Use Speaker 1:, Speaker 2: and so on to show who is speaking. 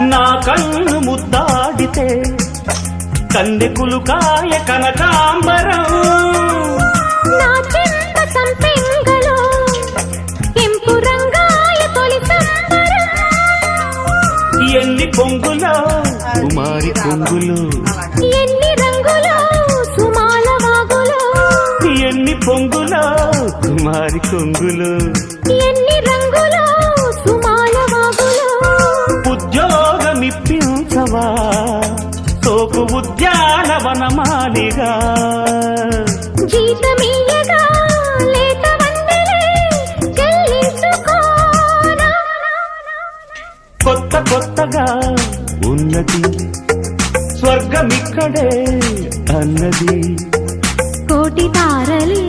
Speaker 1: నా కన్ను ముద్దాడితే కన్నెకులు కాయ కనకాంబరం
Speaker 2: నా చెంత సంపెంగలో ఇంపు రంగాయ తొలి సంబరం
Speaker 1: ఎన్ని పొంగులో కుమారి పొంగులు
Speaker 2: ఎన్ని రంగులో సుమాల వాగులో
Speaker 1: ఎన్ని పొంగులో కుమారి కొంగులు
Speaker 2: ఎన్ని రంగులో సుమాల వాగులో
Speaker 1: ఉద్యోగమిప్పించవా సోకు ఉద్యానవనమాలిగా
Speaker 2: జీతమియ్యగా లేత వందెలే చెల్లించుకోనా
Speaker 1: కొత్త కొత్తగా ఉన్నది స్వర్గమిక్కడే అన్నది
Speaker 2: కోటి తారలే